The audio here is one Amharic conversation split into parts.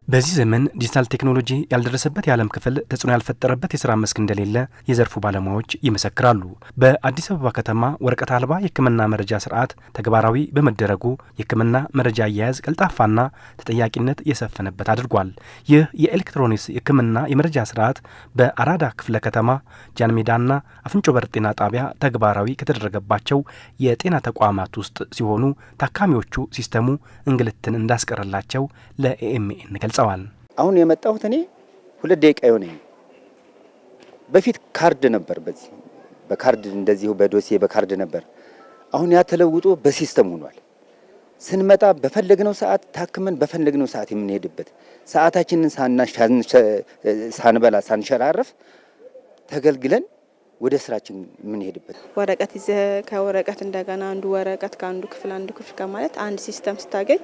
በዚህ ዘመን ዲጂታል ቴክኖሎጂ ያልደረሰበት የዓለም ክፍል ተጽዕኖ ያልፈጠረበት የሥራ መስክ እንደሌለ የዘርፉ ባለሙያዎች ይመሰክራሉ። በአዲስ አበባ ከተማ ወረቀት አልባ የሕክምና መረጃ ስርዓት ተግባራዊ በመደረጉ የሕክምና መረጃ አያያዝ ቀልጣፋና ተጠያቂነት የሰፈነበት አድርጓል። ይህ የኤሌክትሮኒክስ የሕክምና የመረጃ ስርዓት በአራዳ ክፍለ ከተማ ጃንሜዳና አፍንጮ በር ጤና ጣቢያ ተግባራዊ ከተደረገባቸው የጤና ተቋማት ውስጥ ሲሆኑ ታካሚዎቹ ሲስተሙ እንግልትን እንዳስቀረላቸው ለኤኤምኤን ገልጸዋል። አሁን የመጣሁት እኔ 2 ደቂቃ ይሆነኝ። በፊት ካርድ ነበር፣ በካርድ እንደዚሁ በዶሴ በካርድ ነበር። አሁን ያ ተለውጦ በሲስተም ሆኗል። ስንመጣ በፈለግነው ሰዓት ታክመን በፈለግነው ሰዓት የምንሄድበት ሰዓታችንን ሳንበላ ሳንሸራረፍ ተገልግለን ወደ ስራችን የምንሄድበት ወረቀት ይዘህ ከወረቀት እንደገና አንዱ ወረቀት ከአንዱ ክፍል አንዱ ክፍል ከማለት አንድ ሲስተም ስታገኝ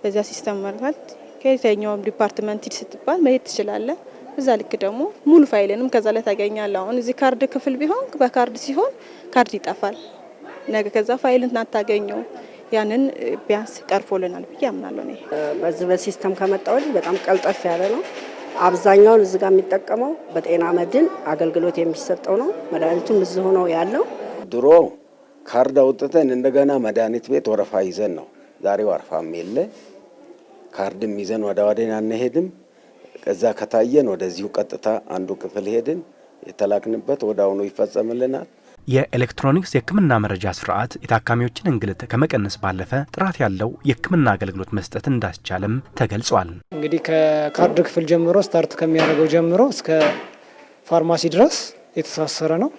በዚያ ሲስተም ማለት ከየትኛውም ዲፓርትመንት ሂድ ስትባል መሄድ ትችላለህ። በዛ ልክ ደግሞ ሙሉ ፋይልንም ከዛ ላይ ታገኛለህ። አሁን እዚህ ካርድ ክፍል ቢሆን በካርድ ሲሆን ካርድ ይጠፋል። ነገ ከዛ ፋይልን አታገኘው። ያንን ቢያንስ ቀርፎልናል ብዬ አምናለሁ። እኔ በዚህ በሲስተም ከመጣው በጣም ቀልጠፍ ያለ ነው። አብዛኛውን እዚህ ጋር የሚጠቀመው በጤና መድን አገልግሎት የሚሰጠው ነው። መድኃኒቱም እዚህ ሆኖ ያለው ድሮ ካርድ አውጥተን እንደገና መድኃኒት ቤት ወረፋ ይዘን ነው። ዛሬ ወረፋም የለ ካርድም ይዘን ወደ ወዴን አንሄድም። ከዛ ከታየን ወደዚሁ ቀጥታ አንዱ ክፍል ሄድን የተላክንበት ወዳውኑ ይፈጸምልናል። የኤሌክትሮኒክስ የሕክምና መረጃ ስርዓት የታካሚዎችን እንግልት ከመቀነስ ባለፈ ጥራት ያለው የሕክምና አገልግሎት መስጠት እንዳስቻለም ተገልጿል። እንግዲህ ከካርድ ክፍል ጀምሮ ስታርት ከሚያደርገው ጀምሮ እስከ ፋርማሲ ድረስ የተሳሰረ ነው።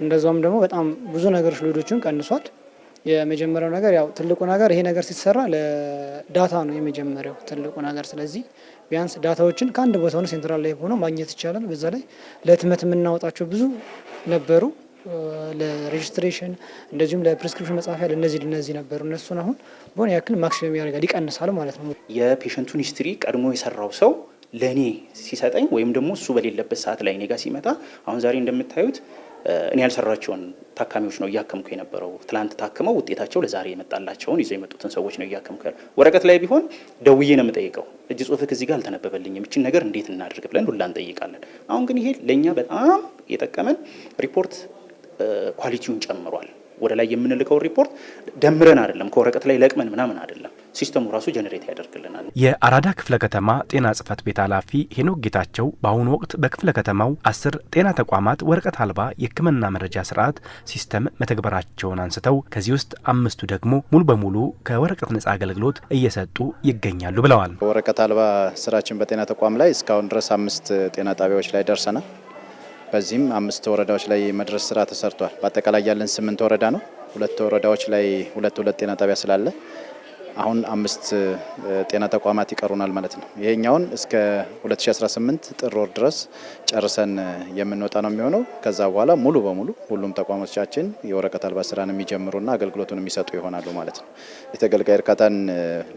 እንደዛውም ደግሞ በጣም ብዙ ነገሮች ሎዶችን ቀንሷል። የመጀመሪያው ነገር ያው ትልቁ ነገር ይሄ ነገር ሲሰራ ለዳታ ነው የመጀመሪያው ትልቁ ነገር። ስለዚህ ቢያንስ ዳታዎችን ከአንድ ቦታ ሆነ ሴንትራል ላይ ሆኖ ማግኘት ይቻላል። በዛ ላይ ለህትመት የምናወጣቸው ብዙ ነበሩ፣ ለሬጅስትሬሽን እንደዚሁም ለፕሪስክሪፕሽን መጻፊያ ለነዚህ ነበሩ። እነሱን አሁን በሆነ ያክል ማክሲመም ያደርጋል፣ ይቀንሳል ማለት ነው። የፔሸንቱን ሂስትሪ ቀድሞ የሰራው ሰው ለኔ ሲሰጠኝ ወይም ደግሞ እሱ በሌለበት ሰዓት ላይ እኔ ጋር ሲመጣ አሁን ዛሬ እንደምታዩት እኔ ያልሰራቸውን ታካሚዎች ነው እያከምኩ የነበረው። ትላንት ታክመው ውጤታቸው ለዛሬ የመጣላቸውን ይዘው የመጡትን ሰዎች ነው እያከምኩ ያለው። ወረቀት ላይ ቢሆን ደውዬ ነው የምጠይቀው። እጅ ጽሁፍክ እዚህ ጋር አልተነበበልኝም፣ እቺን ነገር እንዴት እናድርግ ብለን ሁላ እንጠይቃለን። አሁን ግን ይሄ ለኛ በጣም የጠቀመን ሪፖርት ኳሊቲውን ጨምሯል። ወደ ላይ የምንልከው ሪፖርት ደምረን አይደለም ከወረቀት ላይ ለቅመን ምናምን አይደለም፣ ሲስተሙ ራሱ ጀነሬት ያደርግልናል። የአራዳ ክፍለ ከተማ ጤና ጽሕፈት ቤት ኃላፊ ሄኖክ ጌታቸው በአሁኑ ወቅት በክፍለ ከተማው 10 ጤና ተቋማት ወረቀት አልባ የሕክምና መረጃ ስርዓት ሲስተም መተግበራቸውን አንስተው ከዚህ ውስጥ 5ቱ ደግሞ ሙሉ በሙሉ ከወረቀት ነጻ አገልግሎት እየሰጡ ይገኛሉ ብለዋል። ወረቀት አልባ ስራችን በጤና ተቋም ላይ እስካሁን ድረስ 5 ጤና ጣቢያዎች ላይ ደርሰናል። በዚህም 5 ወረዳዎች ላይ መድረስ ስራ ተሰርቷል። በአጠቃላይ ያለን 8 ወረዳ ነው። 2 ወረዳዎች ላይ 2 ጤና ጣቢያ ስላለ አሁን 5 ጤና ተቋማት ይቀሩናል ማለት ነው። ይሄኛውን እስከ 2018 ጥር ወር ድረስ ጨርሰን የምንወጣ ነው የሚሆነው። ከዛ በኋላ ሙሉ በሙሉ ሁሉም ተቋሞቻችን የወረቀት አልባ ስራን የሚጀምሩና አገልግሎቱን የሚሰጡ ይሆናሉ ማለት ነው። የተገልጋይ እርካታን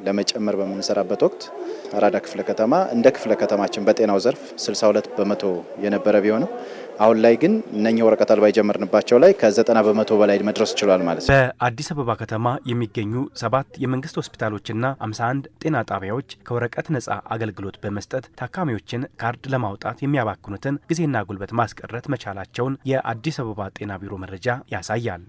ለመጨመር በምንሰራበት ወቅት አራዳ ክፍለ ከተማ እንደ ክፍለ ከተማችን በጤናው ዘርፍ 62 በመቶ የነበረ ቢሆንም አሁን ላይ ግን እነኚህ ወረቀት አልባ የጀመርንባቸው ላይ ከ90 በመቶ በላይ መድረስ ችሏል ማለት ነው። በአዲስ አበባ ከተማ የሚገኙ 7 የመንግስት ሆስፒታሎችና 51 ጤና ጣቢያዎች ከወረቀት ነጻ አገልግሎት በመስጠት ታካሚዎችን ካርድ ለማውጣት የሚያባክኑትን ጊዜና ጉልበት ማስቀረት መቻላቸውን የአዲስ አበባ ጤና ቢሮ መረጃ ያሳያል።